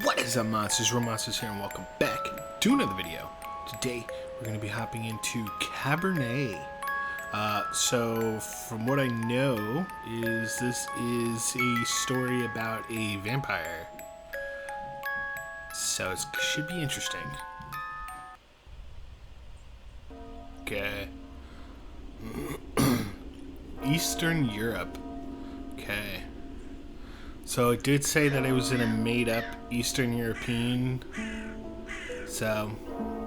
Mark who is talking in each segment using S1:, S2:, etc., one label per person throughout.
S1: What is up, monsters? Real Monsters here, and welcome back to another video. Today, we're going to be hopping into Cabernet. So, from what I know, this is a story about a vampire. So, it should be interesting. Okay. Eastern Europe. Okay. So it did say that it was in a made-up Eastern European. So.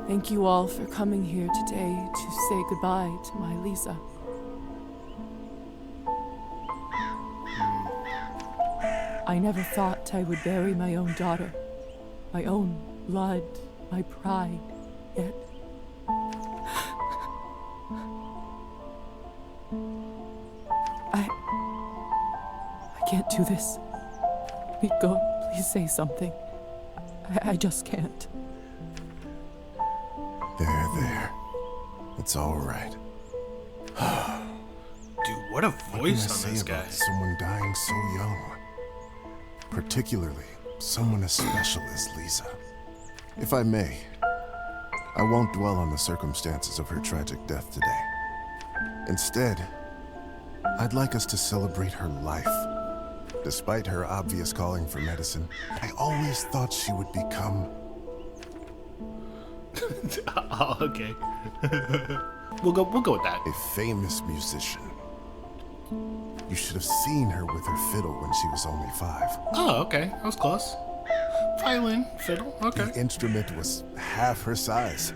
S2: Thank you all for coming here today to say goodbye to my Lisa. I never thought I would bury my own daughter, my own blood, my pride, yet. I can't do this. Go, please say something. I just can't.
S3: There. It's all right.
S1: Dude, what a voice on this guy.
S3: Someone dying so young. Particularly someone as special as Lisa. If I may, I won't dwell on the circumstances of her tragic death today. Instead, I'd like us to celebrate her life. Despite her obvious calling for medicine, I always thought she would become...
S1: Oh, okay. We'll go with that.
S3: A famous musician. You should have seen her with her fiddle when she was only 5.
S1: Oh, okay. That was close. Violin, fiddle, okay.
S3: The instrument was half her size.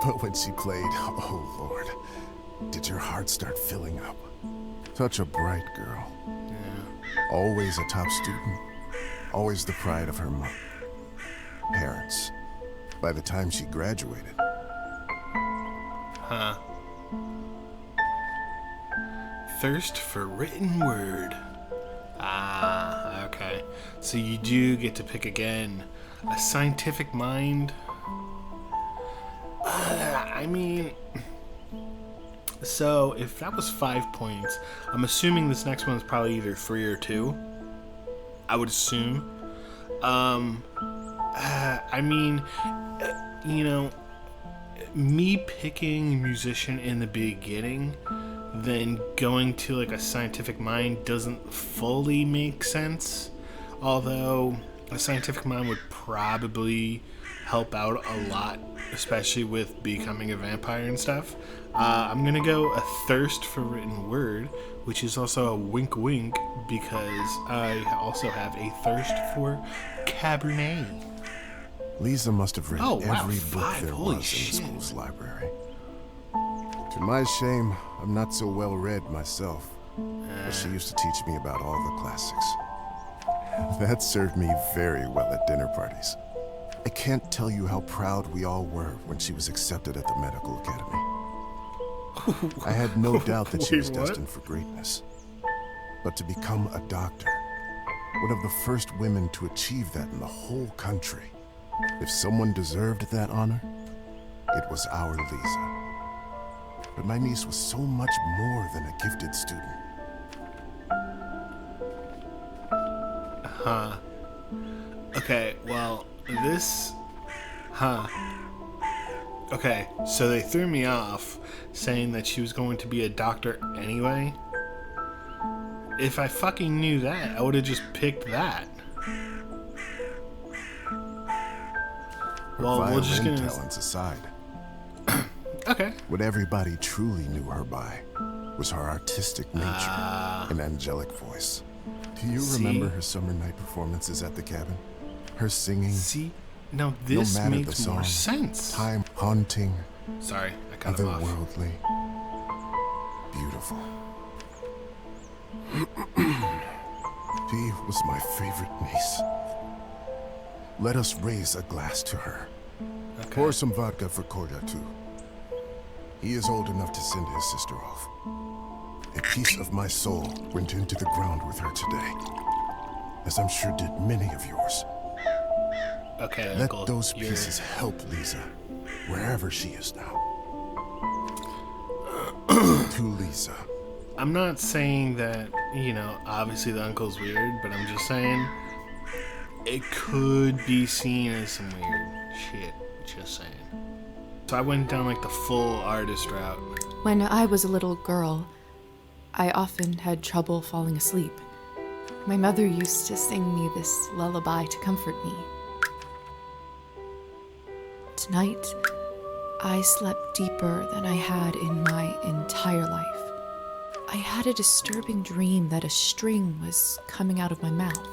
S3: But when she played, oh Lord, did your heart start filling up? Such a bright girl. Always a top student. Always the pride of her parents. By the time she graduated.
S1: Huh. Thirst for written word. Ah, okay. So you do get to pick again. A scientific mind. I mean... So, if that was 5 points, I'm assuming this next one is probably either 3 or 2. I would assume. I mean, you know, me picking musician in the beginning, then going to like a scientific mind doesn't fully make sense. Although, a scientific mind would probably help out a lot, especially with becoming a vampire and stuff. I'm gonna go a thirst for written word, which is also a wink wink because I also have a thirst for Cabernet.
S3: Lisa must have read every book
S1: 5.
S3: there
S1: Holy
S3: was
S1: shit.
S3: in the school's library. To my shame, I'm not so well read myself, but she used to teach me about all the classics. That served me very well at dinner parties. I can't tell you how proud we all were when she was accepted at the medical academy. I had no doubt that she was destined for greatness. But to become a doctor, one of the first women to achieve that in the whole country, if someone deserved that honor, it was our Lisa. But my niece was so much more than a gifted student.
S1: Huh. Okay, well, this... Huh. Okay, so they threw me off saying that she was going to be a doctor anyway. If I fucking knew that, I would have just picked that. Well, we're just gonna...
S3: talents aside.
S1: Okay.
S3: What everybody truly knew her by was her artistic nature and angelic voice. Do you remember her summer night performances at the cabin? Her singing...
S1: See? Now this makes more sense.
S3: Time haunting.
S1: Sorry, I cut him off.
S3: Otherworldly. Beautiful. She was my favorite niece. Let us raise a glass to her.
S1: Okay.
S3: Pour some vodka for Korda, too. He is old enough to send his sister off. A piece of my soul went into the ground with her today, as I'm sure did many of yours.
S1: Okay,
S3: Let
S1: Uncle,
S3: those pieces help Lisa, wherever she is now. To Lisa.
S1: I'm not saying that, you know, obviously the uncle's weird, but I'm just saying it could be seen as some weird shit, just saying. So I went down like the full artist route.
S2: When I was a little girl, I often had trouble falling asleep. My mother used to sing me this lullaby to comfort me. Tonight, I slept deeper than I had in my entire life. I had a disturbing dream that a string was coming out of my mouth.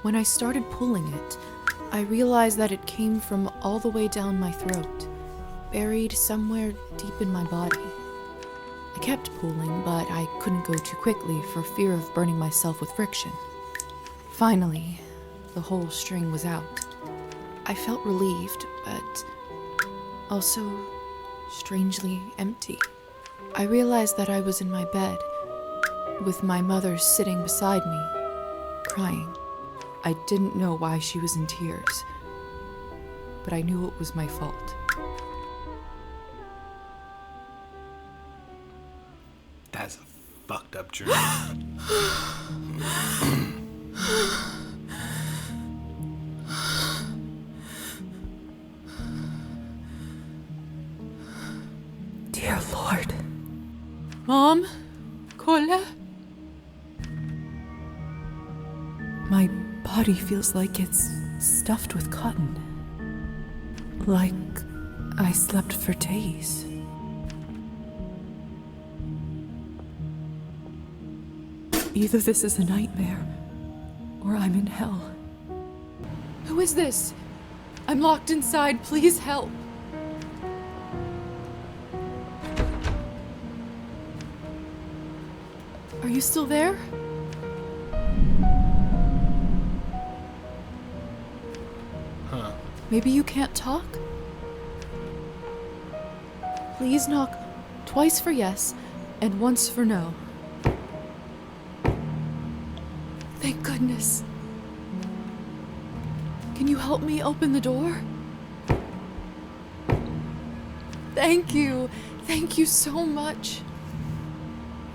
S2: When I started pulling it, I realized that it came from all the way down my throat, buried somewhere deep in my body. I kept pulling, but I couldn't go too quickly for fear of burning myself with friction. Finally, the whole string was out. I felt relieved, but also strangely empty. I realized that I was in my bed, with my mother sitting beside me, crying. I didn't know why she was in tears, but I knew it was my fault.
S1: That's a fucked up dream.
S2: Dear Lord. Mom? Kola? My body feels like it's stuffed with cotton. Like I slept for days. Either this is a nightmare, or I'm in hell. Who is this? I'm locked inside. Please help. Are you still there?
S1: Huh.
S2: Maybe you can't talk? Please knock twice for yes and once for no. Thank goodness. Can you help me open the door? Thank you. Thank you so much.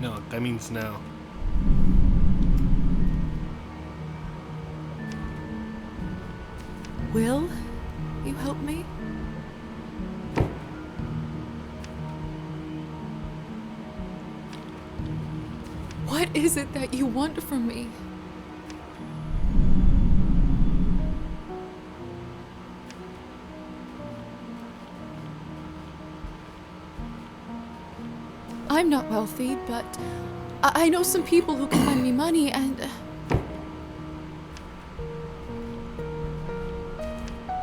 S1: No, that means no.
S2: Will you help me? What is it that you want from me? I'm not wealthy, but I know some people who can lend me money, and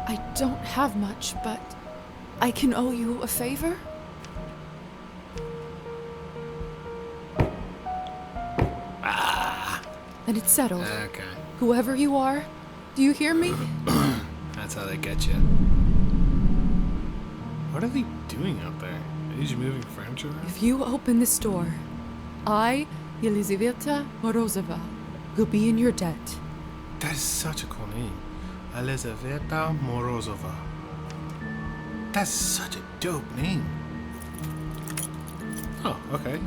S2: I don't have much, but I can owe you a favor? Then it's settled.
S1: Okay.
S2: Whoever you are, do you hear me?
S1: That's how they get you. What are they doing out there? Are they just moving furniture around?
S2: If you open this door, I, Elizaveta Morozova, will be in your debt.
S1: That is such a cool name. Elizaveta Morozova. That's such a dope name. Oh, okay.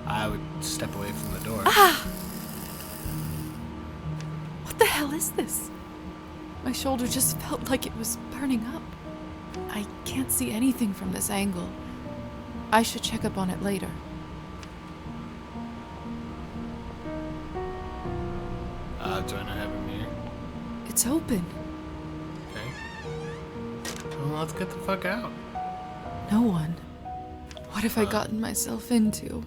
S1: I would step away from the door.
S2: What the hell is this? My shoulder just felt like it was burning up. I can't see anything from this angle. I should check up on it later.
S1: Do I not have a mirror?
S2: It's open.
S1: Okay. Well, let's get the fuck out.
S2: No one. What have I gotten myself into?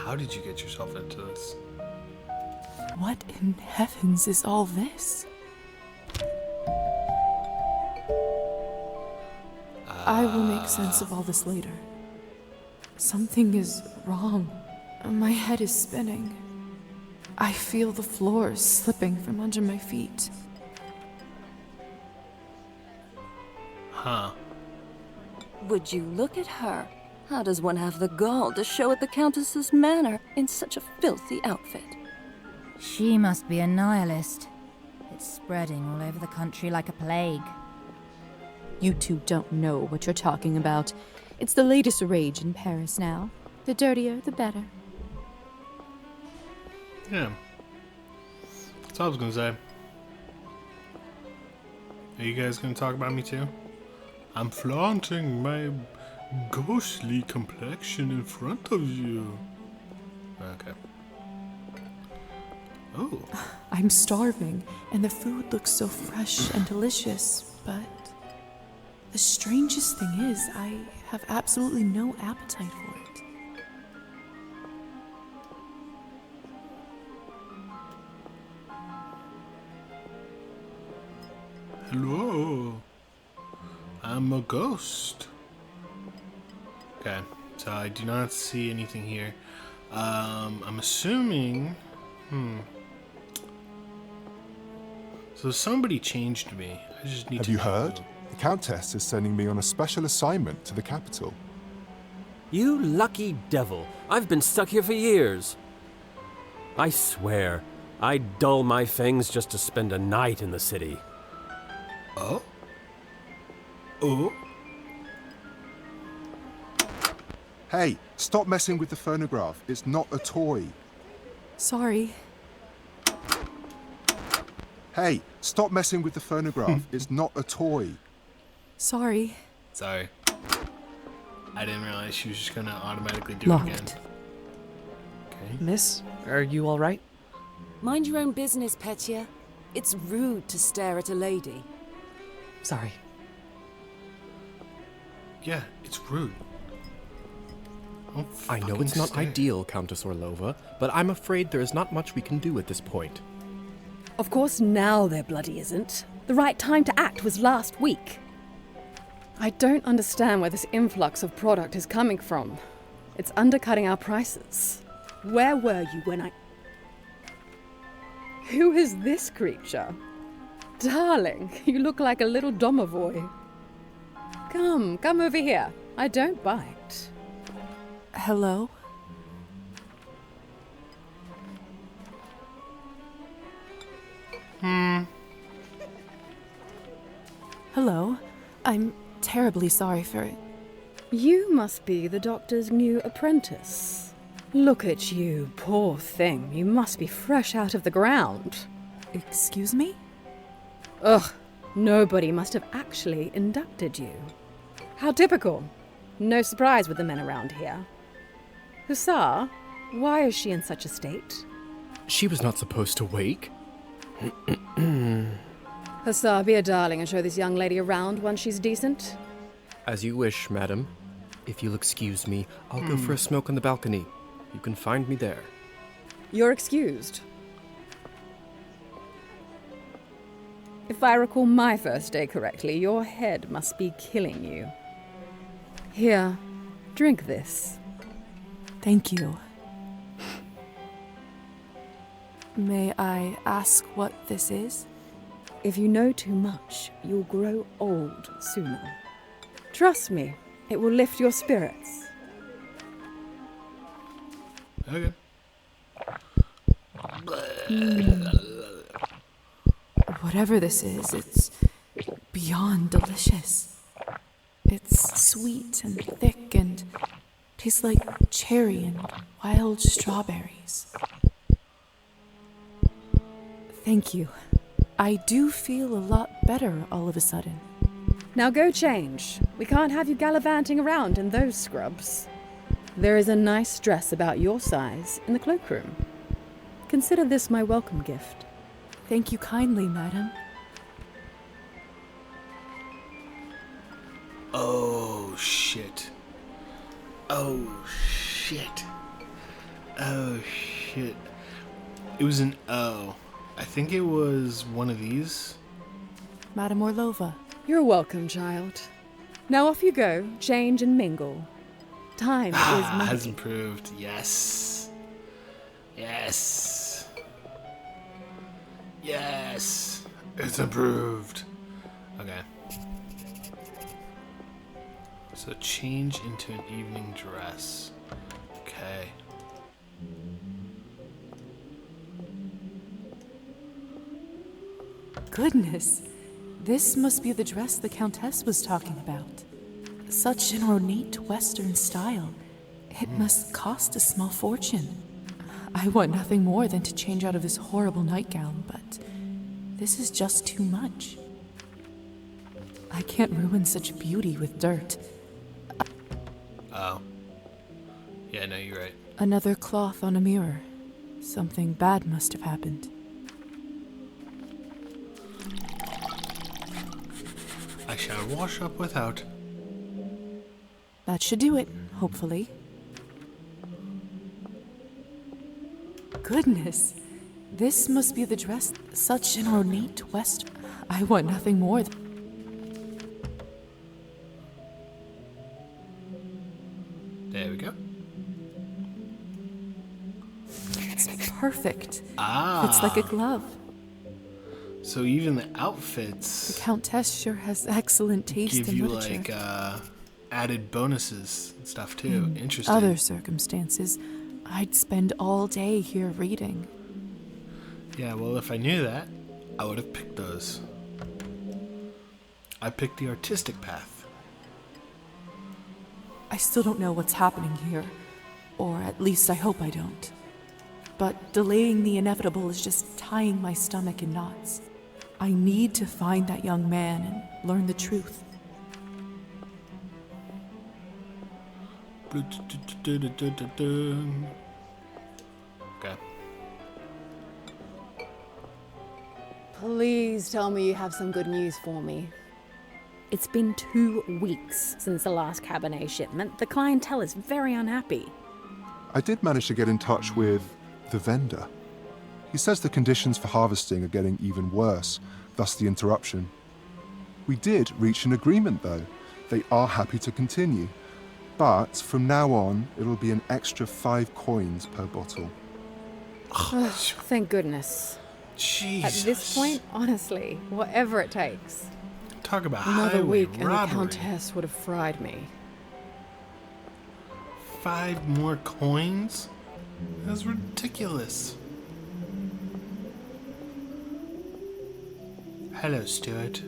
S1: How did you get yourself into this?
S2: What in heavens is all this? I will make sense of all this later. Something is wrong. My head is spinning. I feel the floor slipping from under my feet.
S1: Huh.
S4: Would you look at her? How does one have the gall to show at the Countess's manor in such a filthy outfit?
S5: She must be a nihilist. It's spreading all over the country like a plague.
S2: You two don't know what you're talking about. It's the latest rage in Paris now. The dirtier, the better.
S1: Yeah. That's all I was gonna say. Are you guys gonna talk about me too? I'm flaunting my ghostly complexion in front of you. Okay. Oh.
S2: I'm starving, and the food looks so fresh and delicious, but the strangest thing is, I have absolutely no appetite for it.
S1: Hello. I'm a ghost. Okay, so I do not see anything here. I'm assuming... So somebody changed me. I just need
S6: Have
S1: to
S6: you
S1: know
S6: heard?
S1: who.
S6: The Countess is sending me on a special assignment to the capital.
S7: You lucky devil. I've been stuck here for years. I swear, I'd dull my fangs just to spend a night in the city.
S1: Oh? Oh?
S6: Hey, stop messing with the phonograph. It's not a toy.
S2: Sorry.
S6: Hey, stop messing with the phonograph. It's not a toy.
S2: Sorry.
S1: Sorry. I didn't realize she was just gonna automatically do it again.
S2: Locked.
S1: Okay.
S8: Miss, are you all right?
S4: Mind your own business, Petya. It's rude to stare at a lady.
S8: Sorry.
S1: Yeah, it's rude. Don't
S9: I know
S1: fucking
S9: it's not
S1: stare.
S9: ideal, Countess Orlova, but I'm afraid there is not much we can do at this point.
S10: Of course now there bloody isn't. The right time to act was last week. I don't understand where this influx of product is coming from. It's undercutting our prices. Where were you when I... Who is this creature? Darling, you look like a little domovoy. Come over here. I don't bite.
S2: Hello? Hello. I'm terribly sorry for it.
S10: You must be the doctor's new apprentice. Look at you, poor thing. You must be fresh out of the ground.
S2: Excuse me?
S10: Ugh, nobody must have actually inducted you. How typical. No surprise with the men around here. Hussar, why is she in such a state?
S9: She was not supposed to wake.
S10: Hussar, be a darling and show this young lady around once she's decent.
S9: As you wish, madam. If you'll excuse me, I'll go for a smoke on the balcony. You can find me there.
S10: You're excused. If I recall my first day correctly, your head must be killing you. Here, drink this.
S2: Thank you. May I ask what this is?
S10: If you know too much, you'll grow old sooner. Trust me, it will lift your spirits.
S1: Okay.
S2: Whatever this is, it's beyond delicious. It's sweet and thick and tastes like cherry and wild strawberries. Thank you. I do feel a lot better all of a sudden.
S10: Now go change. We can't have you gallivanting around in those scrubs. There is a nice dress about your size in the cloakroom. Consider this my welcome gift.
S2: Thank you kindly, madam.
S1: Oh, shit. Oh, shit. Oh, shit. It was an O. I think it was one of these.
S2: Madam Orlova.
S10: You're welcome, child. Now off you go, change and mingle. Time is money.
S1: Has improved. Yes. Yes. Yes. It's improved. Okay. So change into an evening dress. Okay.
S2: Goodness, this must be the dress the Countess was talking about. Such an ornate Western style. It must cost a small fortune. I want nothing more than to change out of this horrible nightgown, but this is just too much. I can't ruin such beauty with dirt.
S1: Oh. Yeah, no, you're right.
S2: Another cloth on a mirror. Something bad must have happened.
S1: I shall wash up without.
S2: That should do it, hopefully. Goodness, this must be the dress. Such an ornate West. I want nothing more than.
S1: There we go.
S2: It's perfect.
S1: Ah.
S2: It's like a glove.
S1: So even the outfits
S2: The Countess sure has excellent taste
S1: give
S2: in
S1: you
S2: literature.
S1: like added bonuses and stuff too. Interesting.
S2: Other circumstances, I'd spend all day here reading.
S1: Yeah, well, if I knew that, I would have picked those. I picked the artistic path.
S2: I still don't know what's happening here, or at least I hope I don't. But delaying the inevitable is just tying my stomach in knots. I need to find that young man and learn the truth.
S1: Okay.
S10: Please tell me you have some good news for me.
S11: It's been 2 weeks since the last Cabernet shipment. The clientele is very unhappy.
S6: I did manage to get in touch with the vendor. He says the conditions for harvesting are getting even worse, thus the interruption. We did reach an agreement though. They are happy to continue. But from now on, it'll be an extra 5 coins per bottle.
S10: Thank goodness.
S1: Jesus.
S10: At this point, honestly, whatever it takes.
S1: Talk about
S10: Another
S1: highway
S10: week and the
S1: robbery.
S10: Countess would have fried me.
S1: 5 more coins? That's ridiculous. Hello, Stuart.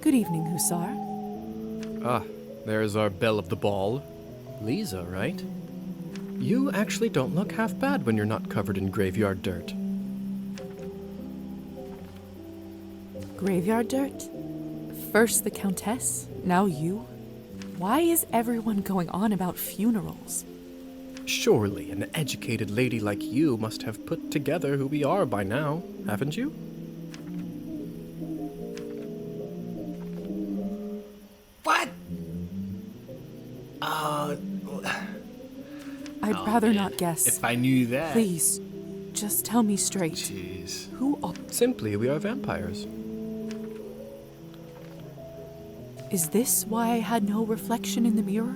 S2: Good evening, Hussar.
S9: Ah, there's our belle of the ball. Lisa, right? You actually don't look half bad when you're not covered in graveyard dirt.
S2: Graveyard dirt? First the Countess, now you? Why is everyone going on about funerals?
S9: Surely an educated lady like you must have put together who we are by now, haven't you?
S1: What?
S2: I'd rather not guess.
S1: If I knew that.
S2: Please, just tell me straight.
S1: Jeez.
S2: Who are...
S9: Simply, we are vampires.
S2: Is this why I had no reflection in the mirror?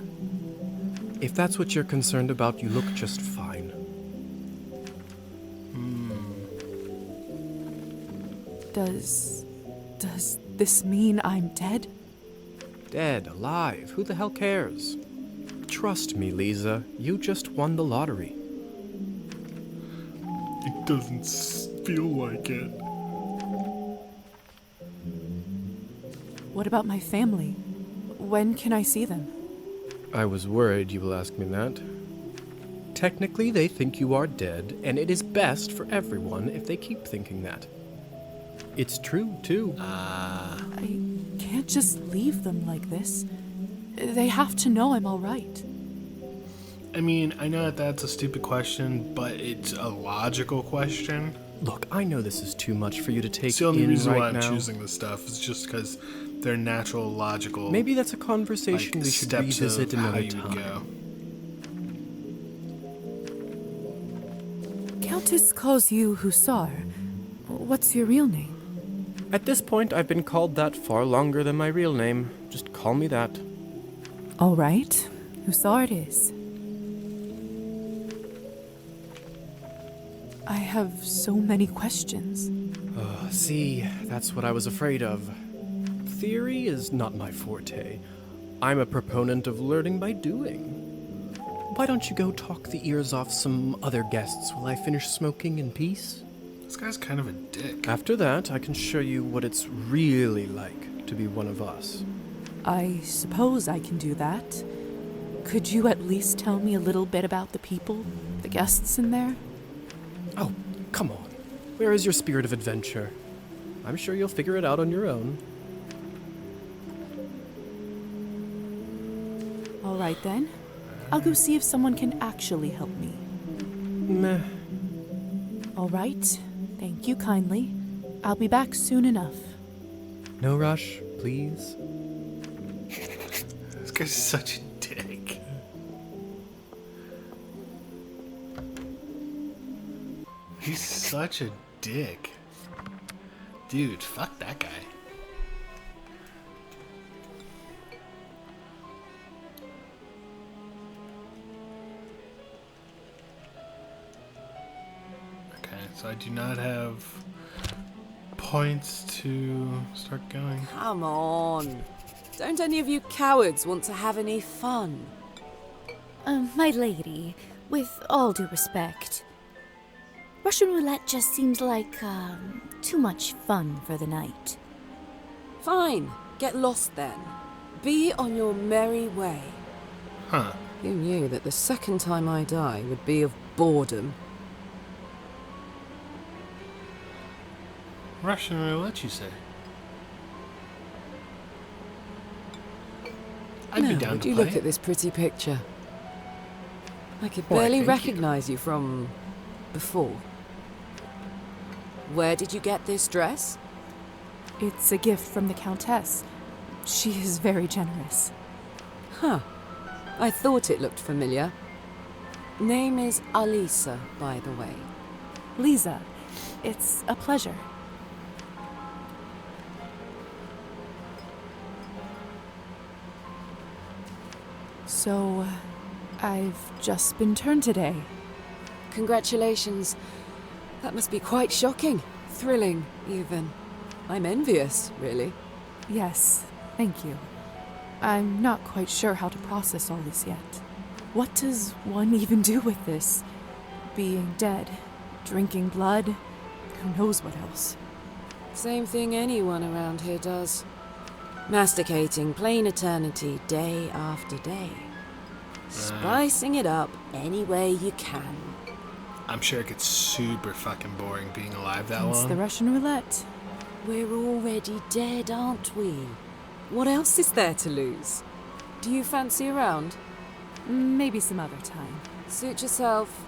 S9: If that's what you're concerned about, you look just fine.
S2: Does this mean I'm dead?
S9: Dead, alive, who the hell cares? Trust me, Lisa, you just won the lottery.
S1: It doesn't feel like it.
S2: What about my family? When can I see them?
S9: I was worried you will ask me that. Technically, they think you are dead, and it is best for everyone if they keep thinking that. It's true, too.
S2: I can't just leave them like this. They have to know I'm all right.
S1: I mean, I know that that's a stupid question, but it's a logical question.
S9: Look, I know this is too much for you to take
S1: It's the only
S9: in
S1: reason
S9: right
S1: why I'm
S9: now.
S1: choosing this stuff is just because they're natural, logical.
S9: Maybe that's a conversation we should
S1: steps
S9: revisit
S1: of how
S9: another
S1: you would
S9: time.
S1: go.
S2: Countess calls you Hussar. What's your real name?
S9: At this point, I've been called that far longer than my real name. Just call me that.
S2: All right, Hussar it is. I have so many questions.
S9: See, that's what I was afraid of. Theory is not my forte. I'm a proponent of learning by doing. Why don't you go talk the ears off some other guests while I finish smoking in peace?
S1: This guy's kind of a dick.
S9: After that, I can show you what it's really like to be one of us.
S2: I suppose I can do that. Could you at least tell me a little bit about the people, the guests in there?
S9: Oh, come on. Where is your spirit of adventure? I'm sure you'll figure it out on your own.
S2: All right then. I'll go see if someone can actually help me.
S9: Meh.
S2: All right. Thank you kindly. I'll be back soon enough.
S9: No rush, please.
S1: This guy's such a dick. He's such a dick. Dude, fuck that guy. Okay, so I do not have points to start going.
S12: Come on. Don't any of you cowards want to have any fun?
S5: My lady, with all due respect, Russian roulette just seems like, too much fun for the night.
S12: Fine. Get lost then. Be on your merry way.
S1: Huh.
S12: Who knew that the second time I die would be of boredom?
S1: Russian roulette, you say? I'd be down
S12: would
S1: to
S12: you
S1: play.
S12: look at this pretty picture? I could
S1: Why,
S12: barely
S1: thank
S12: recognize you from before. Where did you get this dress?
S2: It's a gift from the Countess. She is very generous.
S12: Huh. I thought it looked familiar. Name is Alisa, by the way.
S2: Lisa, it's a pleasure. So, I've just been turned today.
S12: Congratulations. That must be quite shocking. Thrilling, even. I'm envious, really.
S2: Yes, thank you. I'm not quite sure how to process all this yet. What does one even do with this? Being dead, drinking blood, who knows what else?
S12: Same thing anyone around here does. Masticating plain eternity day after day. Spicing it up any way you can.
S1: I'm sure it gets super fucking boring being alive that
S2: It's
S1: long.
S2: the Russian roulette.
S12: We're already dead, aren't we? What else is there to lose? Do you fancy a round?
S2: Maybe some other time.
S12: Suit yourself.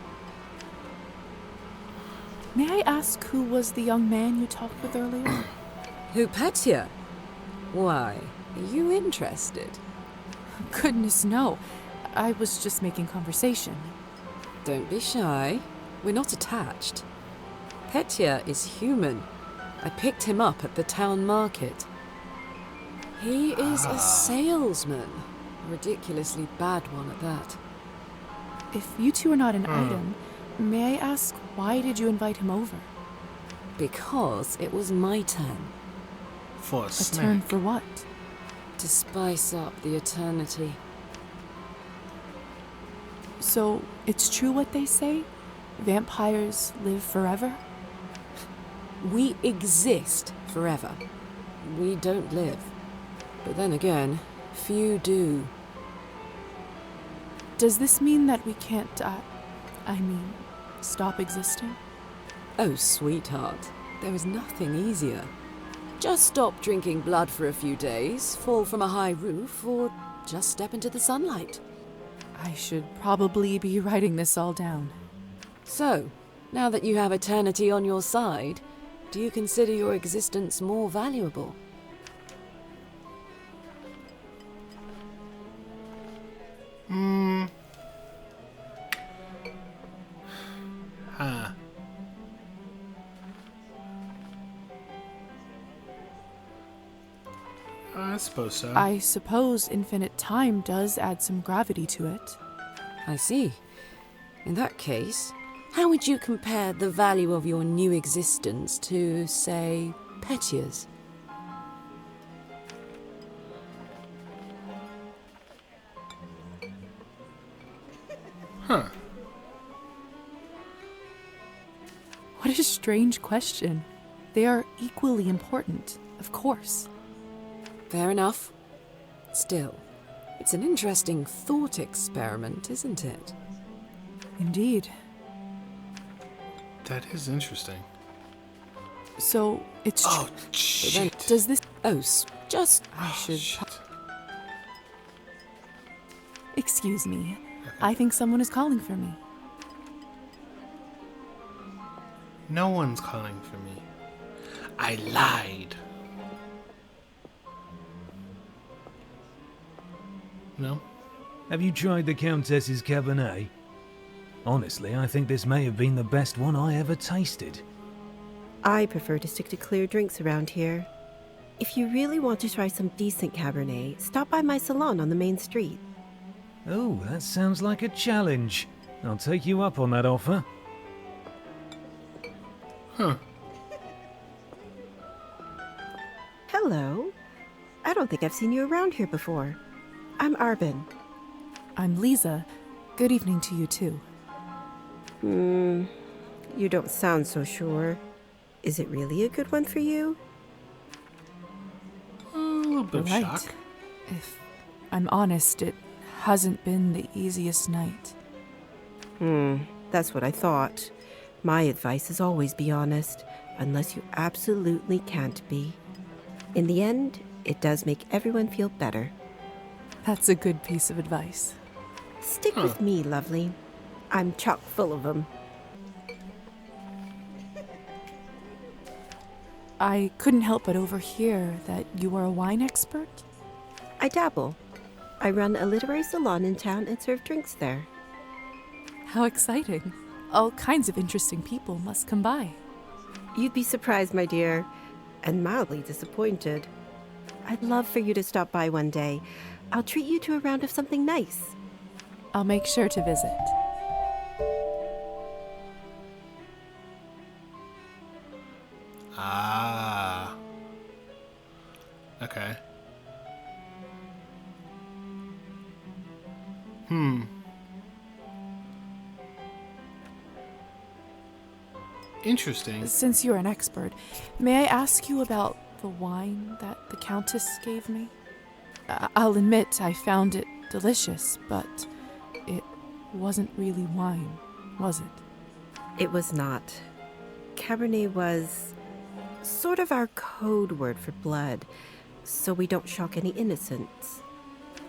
S2: May I ask who was the young man you talked with earlier?
S12: Who, Petya? Why, are you interested?
S2: Goodness, no. I was just making conversation.
S12: Don't be shy. We're not attached. Petya is human. I picked him up at the town market. He is a salesman. A ridiculously bad one at that.
S2: If you two are not an item, may I ask why did you invite him over?
S12: Because it was my turn.
S1: For a
S2: A
S1: snack.
S2: turn for what?
S12: To spice up the eternity.
S2: So, it's true what they say? Vampires live forever?
S12: We exist forever. We don't live. But then again, few do.
S2: Does this mean that we can't stop existing?
S12: Oh, sweetheart, there is nothing easier. Just stop drinking blood for a few days, fall from a high roof, or just step into the sunlight.
S2: I should probably be writing this all down.
S12: So, now that you have eternity on your side, do you consider your existence more valuable?
S1: Huh. I suppose so.
S2: I suppose infinite time does add some gravity to it.
S12: I see. In that case, how would you compare the value of your new existence to, say, Petya's?
S1: Huh.
S2: What a strange question. They are equally important, of course.
S12: Fair enough. Still, It's an interesting thought experiment, isn't it?
S2: Indeed.
S1: That is interesting.
S2: So, it's
S1: Oh,
S12: But then,
S1: shit.
S2: Does this...
S12: oh, just
S2: I
S1: Oh,
S2: should...
S1: shit.
S2: Excuse me. I think someone is calling for me.
S1: No one's calling for me. I lied. No?
S13: Have you tried the Countess's Cabernet? Honestly, I think this may have been the best one I ever tasted.
S14: I prefer to stick to clear drinks around here. If you really want to try some decent Cabernet, stop by my salon on the main street.
S13: Oh, that sounds like a challenge. I'll take you up on that offer.
S1: Huh.
S14: Hello. I don't think I've seen you around here before. I'm Arbin.
S2: I'm Lisa. Good evening to you, too.
S14: You don't sound so sure. Is it really a good one for you?
S1: A little bit of
S2: Right.
S1: shock.
S2: If I'm honest, it hasn't been the easiest night.
S14: That's what I thought. My advice is always be honest, unless you absolutely can't be. In the end, it does make everyone feel better.
S2: That's a good piece of advice.
S14: Stick with me, lovely. I'm chock full of them.
S2: I couldn't help but overhear that you are a wine expert?
S14: I dabble. I run a literary salon in town and serve drinks there.
S2: How exciting. All kinds of interesting people must come by.
S14: You'd be surprised, my dear, and mildly disappointed. I'd love for you to stop by one day. I'll treat you to a round of something nice.
S2: I'll make sure to visit.
S1: Ah. Okay. Interesting.
S2: Since you're an expert, may I ask you about the wine that the Countess gave me? I'll admit I found it delicious, but it wasn't really wine, was it?
S14: It was not. Cabernet was sort of our code word for blood, so we don't shock any innocents.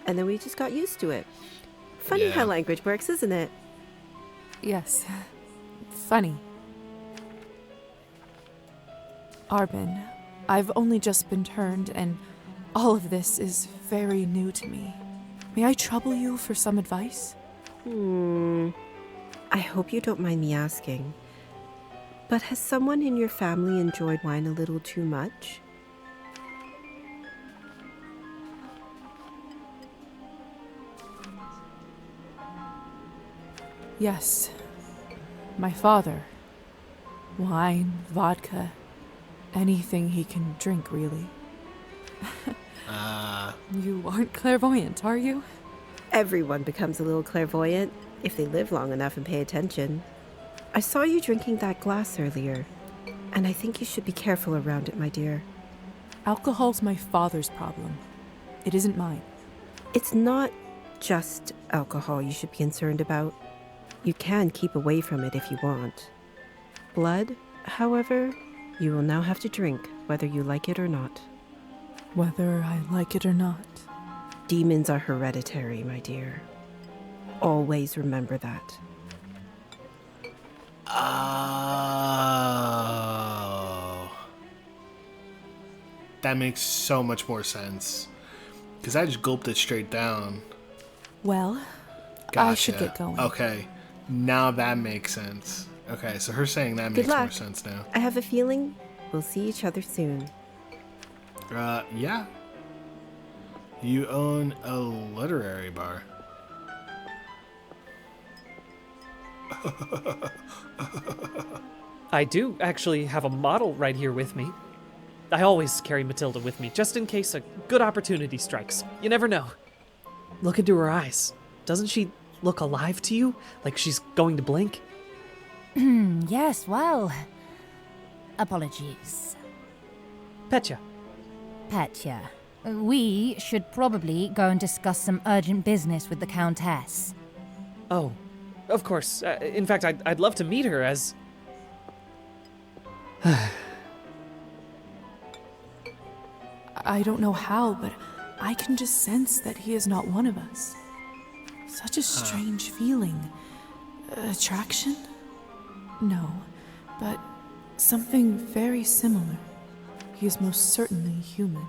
S14: And then we just got used to it. Funny
S1: Yeah.
S14: how language works, isn't it?
S2: Yes. Funny. Arbin, I've only just been turned, and all of this is very new to me. May I trouble you for some advice?
S14: I hope you don't mind me asking, but has someone in your family enjoyed wine a little too much?
S2: Yes. My father. Wine, vodka, anything he can drink, really. You aren't clairvoyant, are you?
S14: Everyone becomes a little clairvoyant if they live long enough and pay attention. I saw you drinking that glass earlier, and I think you should be careful around it, my dear.
S2: Alcohol's my father's problem. It isn't mine.
S14: It's not just alcohol you should be concerned about. You can keep away from it if you want. Blood, however, you will now have to drink, whether you like it or not.
S2: Whether I like it or not.
S14: Demons are hereditary, my dear. Always remember that.
S1: Oh. That makes so much more sense. Because I just gulped it straight down.
S2: Well,
S1: Gotcha.
S2: I should get going.
S1: Okay. Now that makes sense. Okay, so her saying that
S14: Good
S1: makes more
S14: luck.
S1: sense now.
S14: I have a feeling we'll see each other soon.
S1: Yeah. You own a literary bar.
S8: I do actually have a model right here with me. I always carry Matilda with me, just in case a good opportunity strikes. You never know. Look into her eyes. Doesn't she look alive to you? Like she's going to blink?
S5: Yes, well. Apologies.
S8: Petya.
S5: Petya.
S15: We should probably go and discuss some urgent business with the Countess.
S8: Oh, of course. In fact, I'd love to meet her as...
S2: I don't know how, but I can just sense that he is not one of us. Such a strange feeling. Attraction? No, but something very similar. He is most certainly human.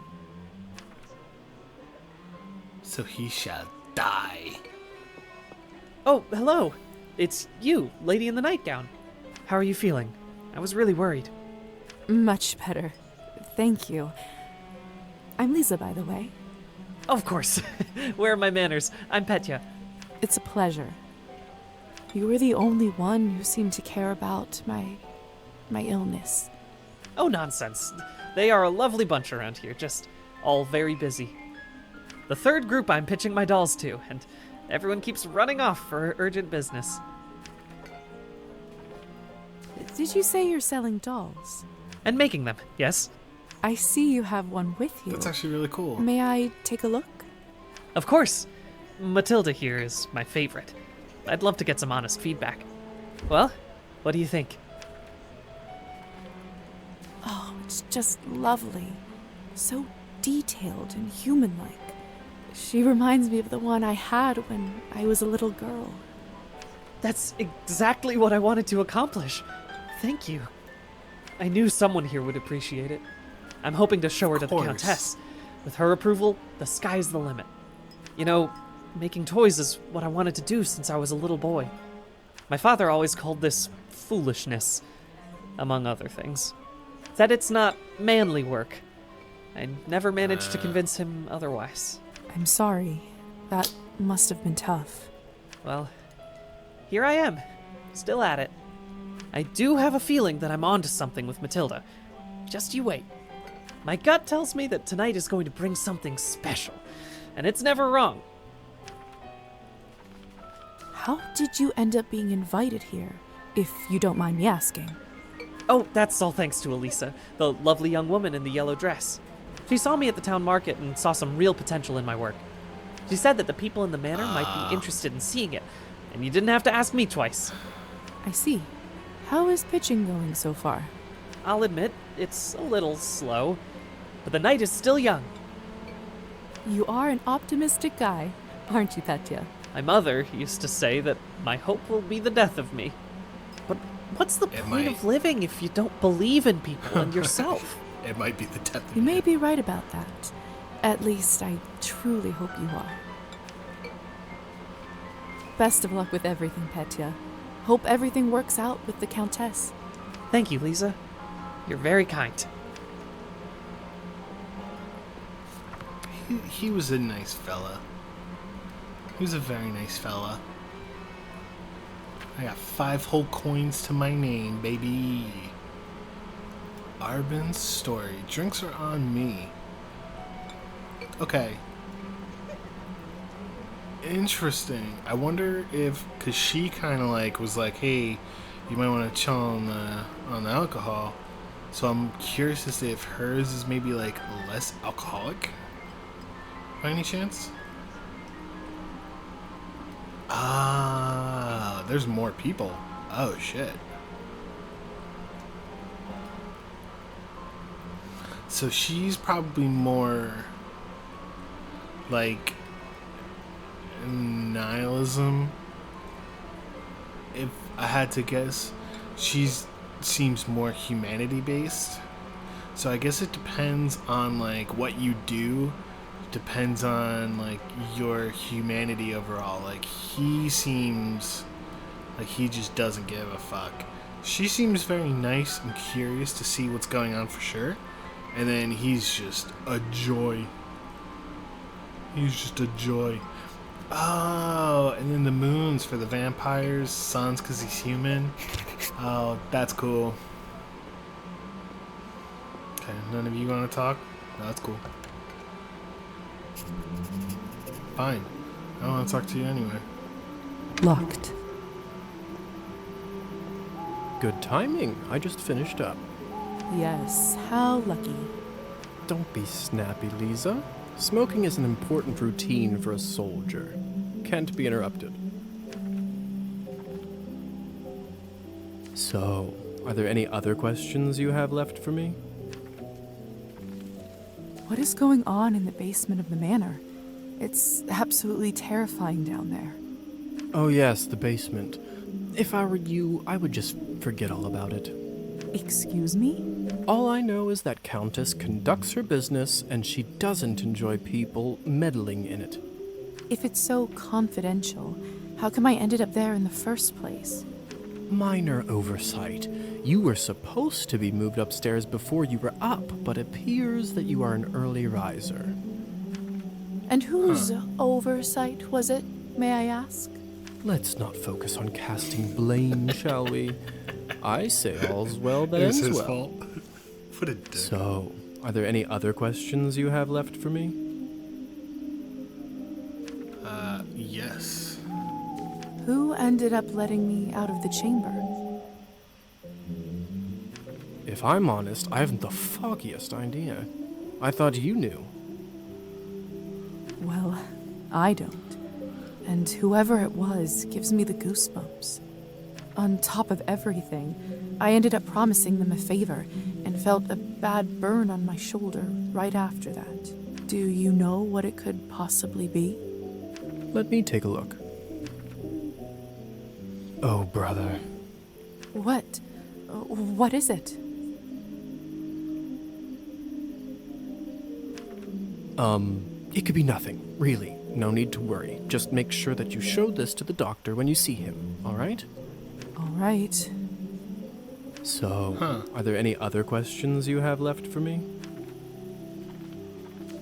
S1: So he shall die.
S8: Oh, hello. It's you, lady in the nightgown. How are you feeling? I was really worried.
S2: Much better. Thank you. I'm Lisa, by the way.
S8: Of course. Where are my manners? I'm Petya.
S2: It's a pleasure. You were the only one who seemed to care about my illness.
S8: Oh, nonsense. They are a lovely bunch around here, just all very busy. The third group I'm pitching my dolls to, and everyone keeps running off for urgent business.
S2: Did you say you're selling dolls?
S8: And making them, yes.
S2: I see you have one with you.
S1: That's actually really cool.
S2: May I take a look?
S8: Of course. Matilda here is my favorite. I'd love to get some honest feedback. Well, what do you think?
S2: Oh, it's just lovely. So detailed and human-like. She reminds me of the one I had when I was a little girl.
S8: That's exactly what I wanted to accomplish. Thank you. I knew someone here would appreciate it. I'm hoping to show her to the Countess. With her approval, the sky's the limit. You know, making toys is what I wanted to do since I was a little boy. My father always called this foolishness, among other things. Said it's not manly work. I never managed to convince him otherwise.
S2: I'm sorry. That must have been tough.
S8: Well, here I am, still at it. I do have a feeling that I'm onto something with Matilda. Just you wait. My gut tells me that tonight is going to bring something special, and it's never wrong.
S2: How did you end up being invited here, if you don't mind me asking?
S8: Oh, that's all thanks to Elisa, the lovely young woman in the yellow dress. She saw me at the town market and saw some real potential in my work. She said that the people in the manor might be interested in seeing it, and you didn't have to ask me twice.
S2: I see. How is pitching going so far?
S8: I'll admit, it's a little slow, but the night is still young.
S2: You are an optimistic guy, aren't you, Petya?
S8: My mother used to say that my hope will be the death of me. But what's the point of living if you don't believe in people and yourself?
S1: It might be the death of
S2: You may be right about that. At least I truly hope you are. Best of luck with everything, Petya. Hope everything works out with the Countess.
S8: Thank you, Lisa. You're very kind.
S1: He was a nice fella. He was a very nice fella. I got 5 whole coins to my name, baby. Arbin's story. Drinks are on me. Okay. Interesting. I wonder if, cause she kind of like was like, hey, you might want to chill on the alcohol. So I'm curious to see if hers is maybe like less alcoholic, by any chance. Ah, there's more people. Oh shit. So she's probably more like nihilism. If I had to guess, seems more humanity based. So I guess it depends on like what you do, depends on like your humanity overall. Like he seems like he just doesn't give a fuck. She seems very nice and curious to see what's going on for sure. And then he's just a joy. He's just a joy. Oh, and then the moon's for the vampires, sun's because he's human. Oh, that's cool. Okay, none of you want to talk? No, that's cool. Fine. I don't want to talk to you anyway.
S2: Locked.
S9: Good timing. I just finished up.
S2: Yes, how lucky.
S9: Don't be snappy, Lisa. Smoking is an important routine for a soldier. Can't be interrupted. So, are there any other questions you have left for me?
S2: What is going on in the basement of the manor? It's absolutely terrifying down there.
S9: Oh yes, the basement. If I were you, I would just forget all about it.
S2: Excuse me?
S9: All I know is that Countess conducts her business and she doesn't enjoy people meddling in it.
S2: If it's so confidential, how come I ended up there in the first place?
S9: Minor oversight. You were supposed to be moved upstairs before you were up, but appears that you are an early riser.
S2: And whose oversight was it, may I ask?
S9: Let's not focus on casting blame, shall we? I say all's well that ends well.
S1: It's his fault. What a dick.
S9: So, are there any other questions you have left for me?
S1: Yes.
S2: Who ended up letting me out of the chamber?
S9: If I'm honest, I haven't the foggiest idea. I thought you knew.
S2: Well, I don't. And whoever it was gives me the goosebumps. On top of everything, I ended up promising them a favor and felt a bad burn on my shoulder right after that. Do you know what it could possibly be?
S9: Let me take a look. Oh, brother.
S2: What? What is it?
S9: It could be nothing, really. No need to worry. Just make sure that you show this to the doctor when you see him, all right?
S2: All right.
S9: So, are there any other questions you have left for me?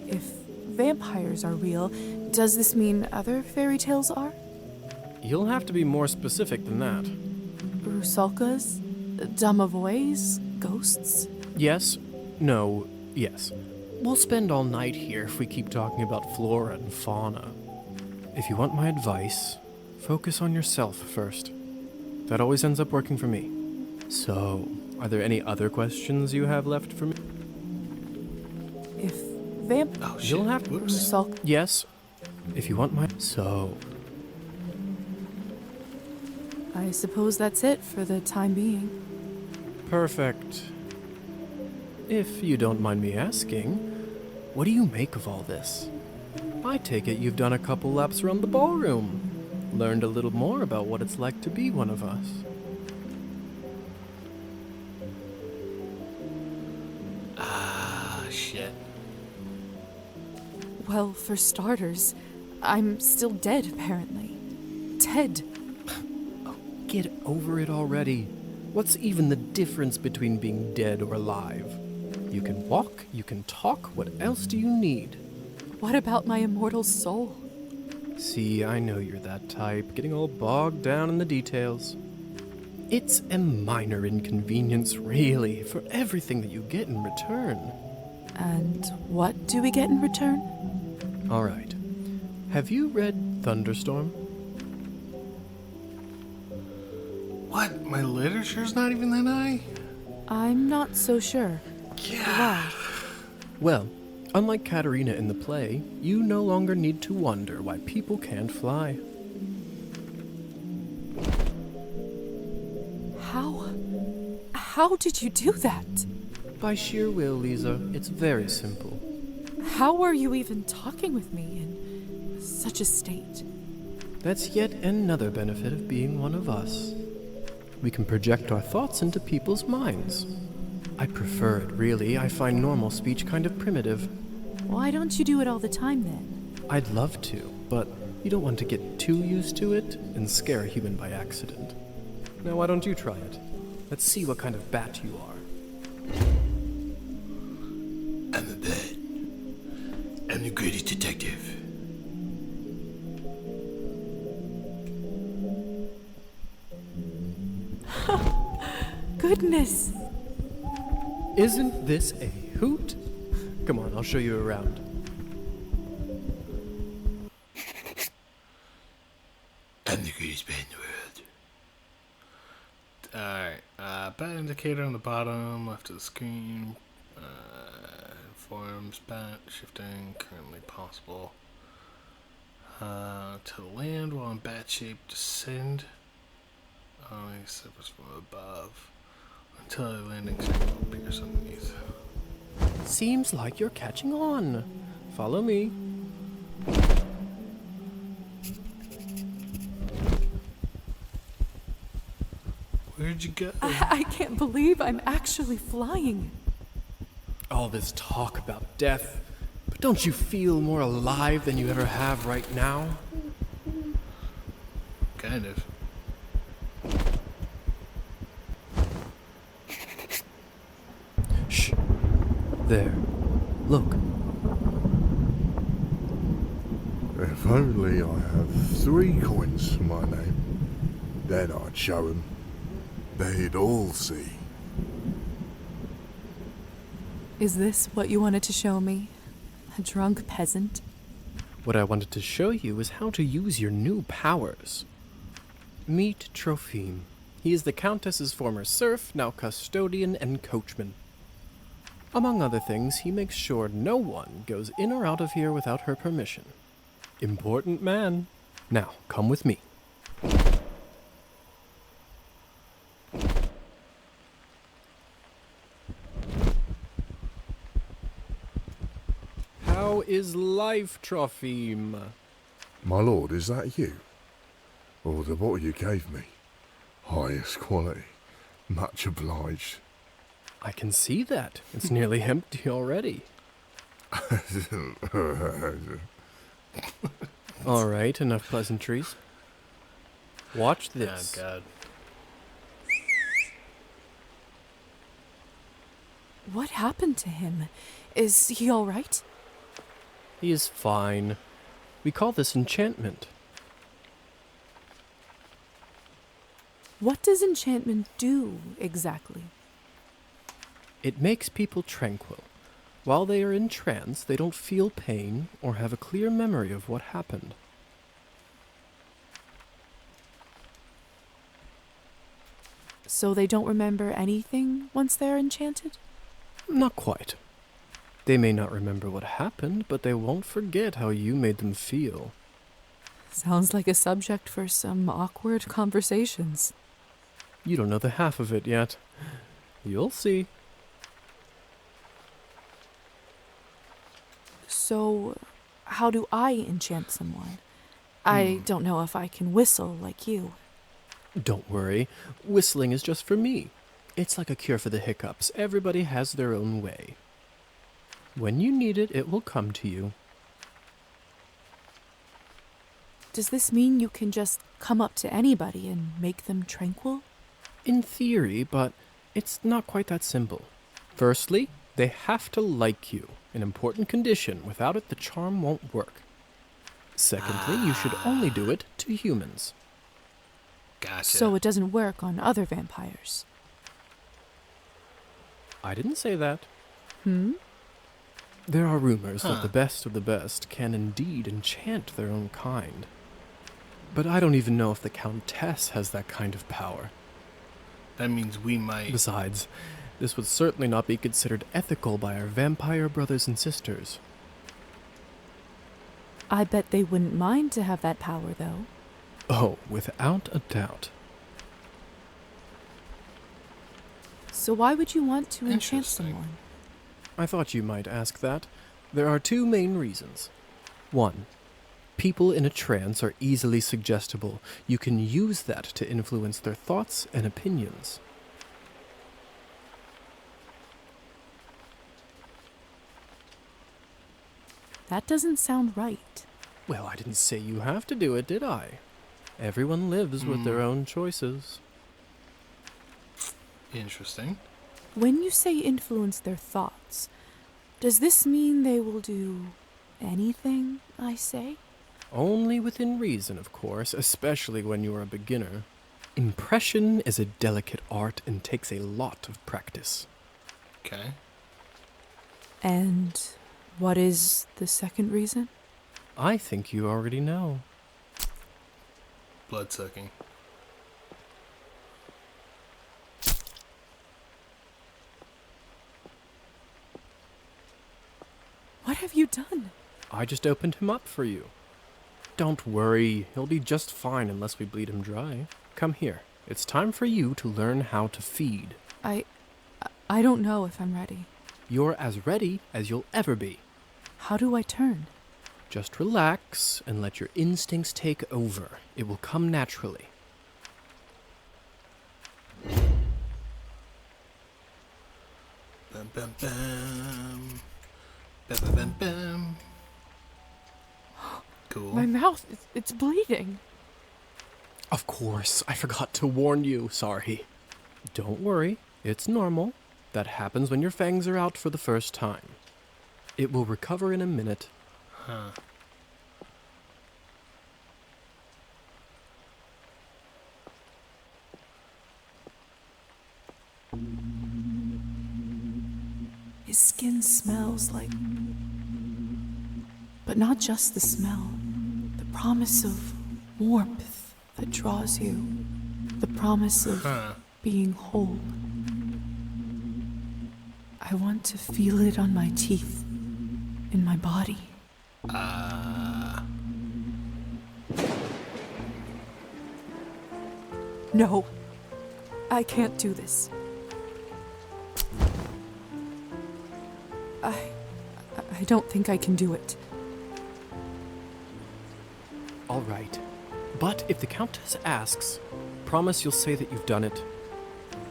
S2: If vampires are real, does this mean other fairy tales are?
S9: You'll have to be more specific than that.
S2: Rusalkas? Domovoys? Ghosts?
S9: Yes, no, yes. We'll spend all night here if we keep talking about flora and fauna. If you want my advice, focus on yourself first. That always ends up working for me. So, are there any other questions you have left for me?
S2: If
S9: You'll have to...
S2: Rusalk...
S9: Yes, if you want my... So...
S2: I suppose that's it for the time being.
S9: Perfect. If you don't mind me asking, what do you make of all this? I take it you've done a couple laps around the ballroom, learned a little more about what it's like to be one of us.
S1: Shit.
S2: Well, for starters, I'm still dead, apparently. Dead.
S9: Get over it already. What's even the difference between being dead or alive? You can walk, you can talk, what else do you need?
S2: What about my immortal soul?
S9: See, I know you're that type, getting all bogged down in the details. It's a minor inconvenience, really, for everything that you get in return.
S2: And what do we get in return?
S9: All right. Have you read Thunderstorm?
S1: What? My literature's not even that high?
S2: I'm not so sure. Why?
S9: Well, unlike Katerina in the play, you no longer need to wonder why people can't fly.
S2: How did you do that?
S9: By sheer will, Lisa. It's very simple.
S2: How are you even talking with me in such a state?
S9: That's yet another benefit of being one of us. We can project our thoughts into people's minds. I prefer it, really. I find normal speech kind of primitive.
S2: Why don't you do it all the time, then?
S9: I'd love to, but you don't want to get too used to it and scare a human by accident. Now, why don't you try it? Let's see what kind of bat you are.
S1: I'm a bat. I'm the greatest detective.
S2: Goodness!
S9: Isn't this a hoot? Come on, I'll show you around.
S1: I'm the greatest bat in the world. Alright, bat indicator on the bottom left of the screen. forms, bat, shifting, currently possible. To land while in bat shape, descend. Except from above. Until the landing circle appears underneath.
S9: Seems like you're catching on. Follow me.
S1: Where'd you go?
S2: I can't believe I'm actually flying.
S9: All this talk about death, but don't you feel more alive than you ever have right now?
S1: Kind of.
S9: Shh. There. Look.
S16: If only I have 3 coins to my name, then I'd show 'em. They'd all see.
S2: Is this what you wanted to show me? A drunk peasant?
S9: What I wanted to show you is how to use your new powers. Meet Trophime. He is the Countess's former serf, now custodian and coachman. Among other things, he makes sure no one goes in or out of here without her permission. Important man. Now, come with me. How is life, Trophime?
S16: My lord, is that you? Or the bottle you gave me? Highest quality. Much obliged.
S9: I can see that. It's nearly empty already. All right, enough pleasantries. Watch this.
S1: Oh, God.
S2: What happened to him? Is he all right?
S9: He is fine. We call this enchantment.
S2: What does enchantment do, exactly?
S9: It makes people tranquil. While they are in trance, they don't feel pain or have a clear memory of what happened.
S2: So they don't remember anything once they're enchanted?
S9: Not quite. They may not remember what happened, but they won't forget how you made them feel.
S2: Sounds like a subject for some awkward conversations.
S9: You don't know the half of it yet. You'll see.
S2: So, how do I enchant someone? I don't know if I can whistle like you.
S9: Don't worry. Whistling is just for me. It's like a cure for the hiccups. Everybody has their own way. When you need it, it will come to you.
S2: Does this mean you can just come up to anybody and make them tranquil?
S9: In theory, but it's not quite that simple. Firstly, they have to like you, an important condition. Without it, the charm won't work. Secondly, you should only do it to humans.
S1: Gotcha.
S2: So it doesn't work on other vampires.
S9: I didn't say that.
S2: There
S9: are rumors that the best of the best can indeed enchant their own kind. But I don't even know if the Countess has that kind of power.
S1: That means we might...
S9: Besides, this would certainly not be considered ethical by our vampire brothers and sisters.
S2: I bet they wouldn't mind to have that power, though.
S9: Oh, without a doubt.
S2: So why would you want to enchant someone?
S9: I thought you might ask that. There are 2 main reasons. 1. People in a trance are easily suggestible. You can use that to influence their thoughts and opinions.
S2: That doesn't sound right.
S9: Well, I didn't say you have to do it, did I? Everyone lives with their own choices.
S1: Interesting.
S2: When you say influence their thoughts, does this mean they will do anything I say?
S9: Only within reason, of course, especially when you're a beginner. Impression is a delicate art and takes a lot of practice.
S1: Okay.
S2: And what is the second reason?
S9: I think you already know.
S1: Blood sucking.
S10: What have you done?
S9: I just opened him up for you. Don't worry, he'll be just fine unless we bleed him dry. Come here. It's time for you to learn how to feed.
S2: I don't know if I'm ready.
S9: You're as ready as you'll ever be.
S2: How do I turn?
S9: Just relax and let your instincts take over. It will come naturally.
S1: Bum, bum, bum. Bum, bum, bum, bum. Cool.
S2: My mouth, it's bleeding.
S9: Of course, I forgot to warn you. Sorry. Don't worry, it's normal. That happens when your fangs are out for the first time. It will recover in a minute.
S1: Huh.
S2: His skin smells like... But not just the smell. The promise of warmth that draws you. The promise of being whole. I want to feel it on my teeth, in my body. No, I can't do this. I don't think I can do it.
S9: All right. But if the Countess asks, promise you'll say that you've done it.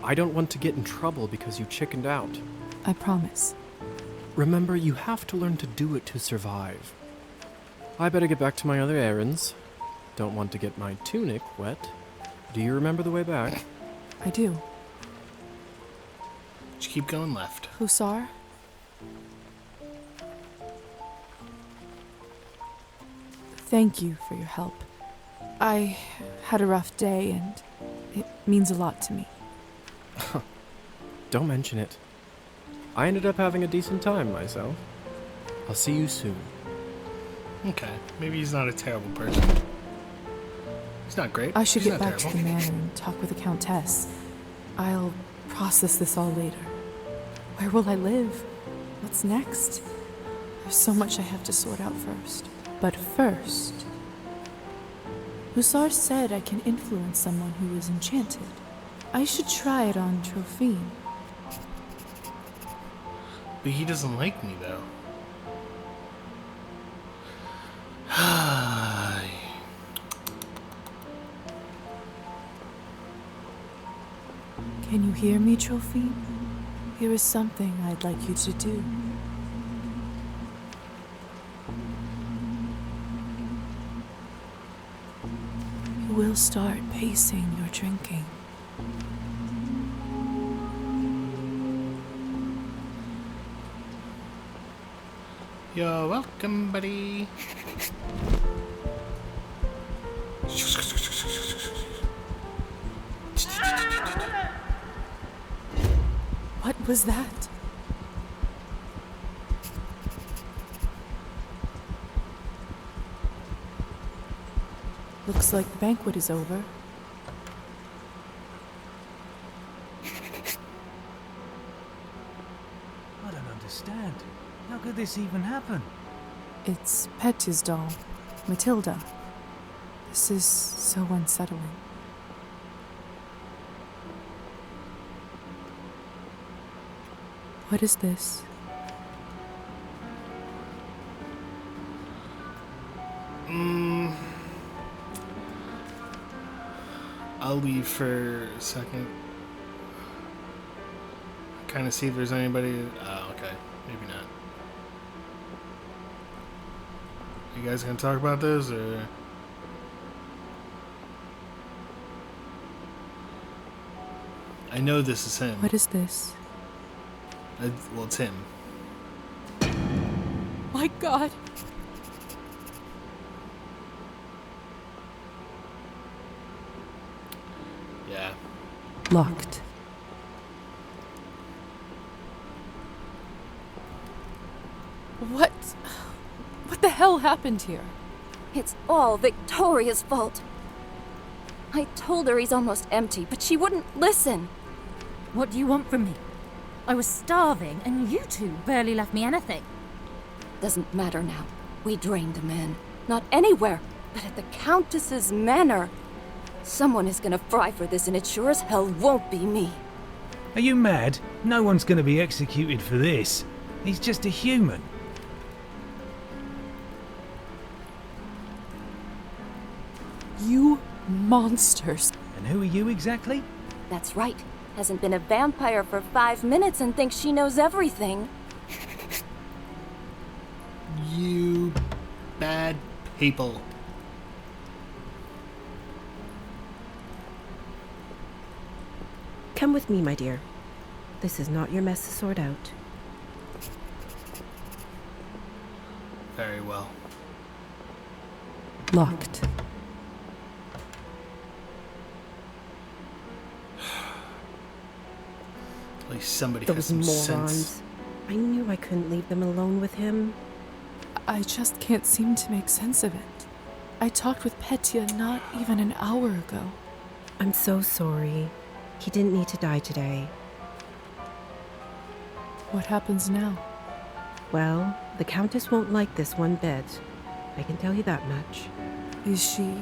S9: I don't want to get in trouble because you chickened out.
S2: I promise.
S9: Remember, you have to learn to do it to survive. I better get back to my other errands. Don't want to get my tunic wet. Do you remember the way back?
S2: I do.
S1: Just keep going left.
S2: Hussar? Thank you for your help. I had a rough day and it means a lot to me.
S9: Don't mention it. I ended up having a decent time myself. I'll see you soon.
S1: Okay, maybe he's not a terrible person. He's not great.
S2: I should
S1: He's
S2: get
S1: not
S2: back
S1: terrible.
S2: to the manor and talk with the Countess. I'll process this all later. Where will I live? What's next? There's so much I have to sort out first. But first... Hussar said I can influence someone who is enchanted. I should try it on Trophine.
S1: But he doesn't like me, though.
S2: Can you hear me, Trophine? Here is something I'd like you to do. You will start pacing your drinking.
S1: You're welcome, buddy.
S2: What was that? Looks like the banquet is over.
S13: I don't understand. How could this even happen?
S2: It's Petya's doll, Matilda. This is so unsettling. What is this?
S1: I'll leave for a second. Kind of see if there's anybody. Oh, okay. Maybe not. You guys gonna talk about this, or? I know this is him.
S2: What is this?
S1: Well, it's him.
S2: My God!
S1: Yeah.
S2: Locked. What the hell happened here?
S4: It's all Victoria's fault. I told her he's almost empty, but she wouldn't listen.
S15: What do you want from me? I was starving, and you two barely left me anything.
S4: Doesn't matter now. We drained the man. Not anywhere, but at the Countess's manor. Someone is gonna fry for this, and it sure as hell won't be me.
S13: Are you mad? No one's going to be executed for this. He's just a human.
S2: You monsters.
S13: And who are you exactly?
S4: That's right. Hasn't been a vampire for 5 minutes and thinks she knows everything.
S1: You bad people.
S14: Come with me, my dear. This is not your mess to sort out.
S1: Very well.
S2: Locked.
S1: At least somebody
S14: Those
S1: has some
S14: morons.
S1: sense.
S14: I knew I couldn't leave them alone with him.
S2: I just can't seem to make sense of it. I talked with Petya not even an hour ago.
S14: I'm so sorry. He didn't need to die today.
S2: What happens now?
S14: Well, the Countess won't like this one bit. I can tell you that much.
S2: Is she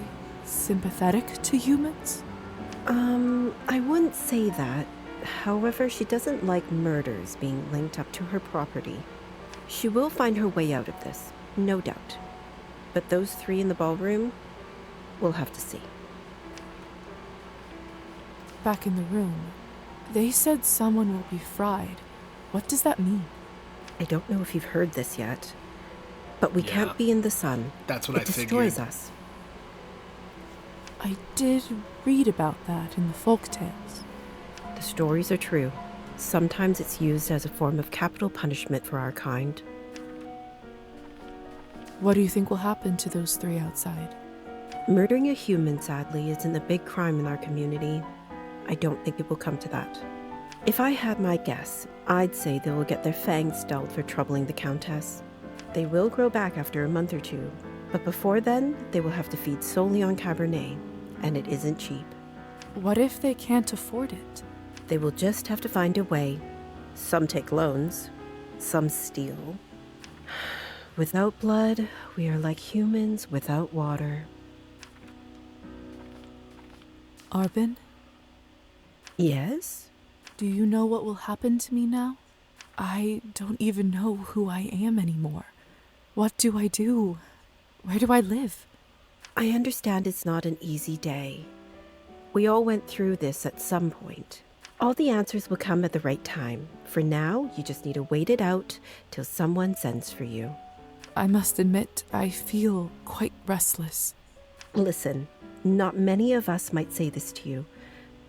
S2: sympathetic to humans?
S14: I wouldn't say that. However, she doesn't like murders being linked up to her property. She will find her way out of this, no doubt. But those three in the ballroom, we'll have to see.
S2: Back in the room, they said someone will be fried. What does that mean?
S14: I don't know if you've heard this yet, but we can't be in the sun.
S1: That's what I figured.
S14: It destroys us.
S2: I did read about that in the folktales.
S14: The stories are true. Sometimes it's used as a form of capital punishment for our kind.
S2: What do you think will happen to those three outside?
S14: Murdering a human, sadly, isn't a big crime in our community. I don't think it will come to that. If I had my guess, I'd say they will get their fangs dulled for troubling the Countess. They will grow back after a month or two, but before then, they will have to feed solely on Cabernet, and it isn't cheap.
S2: What if they can't afford it?
S14: They will just have to find a way. Some take loans, some steal. Without blood, we are like humans without water.
S2: Arbin?
S14: Yes?
S2: Do you know what will happen to me now? I don't even know who I am anymore. What do I do? Where do I live?
S14: I understand it's not an easy day. We all went through this at some point. All the answers will come at the right time. For now, you just need to wait it out till someone sends for you.
S2: I must admit, I feel quite restless.
S14: Listen, not many of us might say this to you,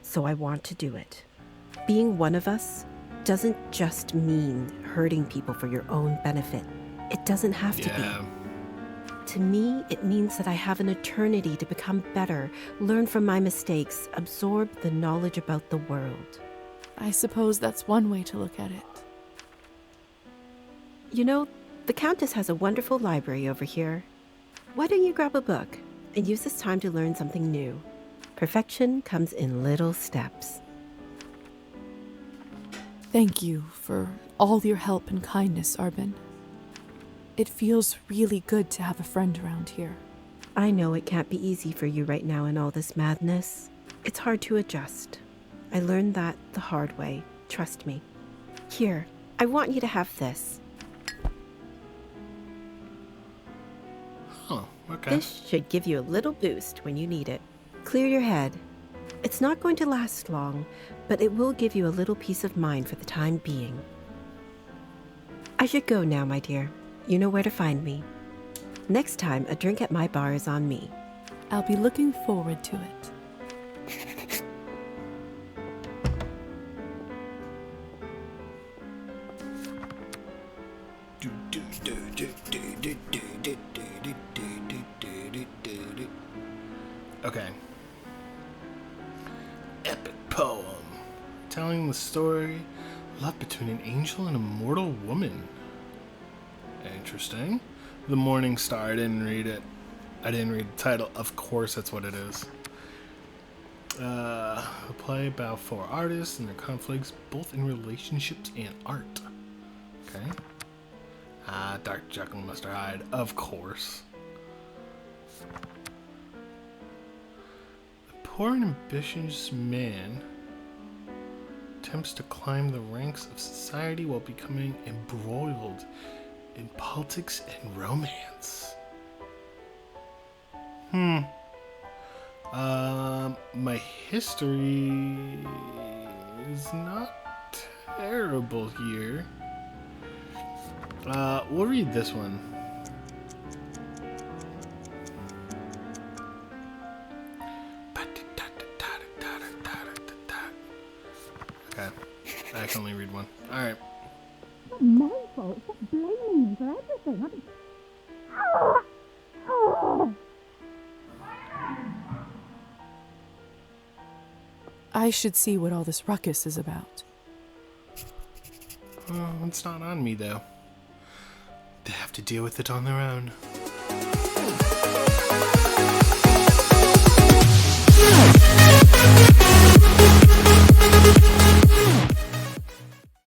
S14: so I want to do it. Being one of us doesn't just mean hurting people for your own benefit. It doesn't have to be. To me, it means that I have an eternity to become better, learn from my mistakes, absorb the knowledge about the world.
S2: I suppose that's one way to look at it.
S14: You know, the Countess has a wonderful library over here. Why don't you grab a book and use this time to learn something new? Perfection comes in little steps.
S2: Thank you for all your help and kindness, Arbin. It feels really good to have a friend around here.
S14: I know it can't be easy for you right now in all this madness. It's hard to adjust. I learned that the hard way. Trust me. Here, I want you to have this.
S1: Oh, okay.
S14: This should give you a little boost when you need it. Clear your head. It's not going to last long, but it will give you a little peace of mind for the time being. I should go now, my dear. You know where to find me. Next time, a drink at my bar is on me.
S2: I'll be looking forward to it.
S1: Okay. Epic poem. Telling the story love between an angel and a mortal woman. Interesting. The Morning Star. I didn't read it. I didn't read the title. Of course, that's what it is. A play about four artists and their conflicts, both in relationships and art. Okay. Dark Jekyll and Mr. Hyde, of course. The poor and ambitious man attempts to climb the ranks of society while becoming embroiled in politics and romance. My history is not terrible here. We'll read this one. Okay, I can only read one. Alright.
S17: My fault. Stop blaming me for everything.
S2: I should see what all this ruckus is about.
S1: Well, it's not on me, though. They have to deal with it on their own.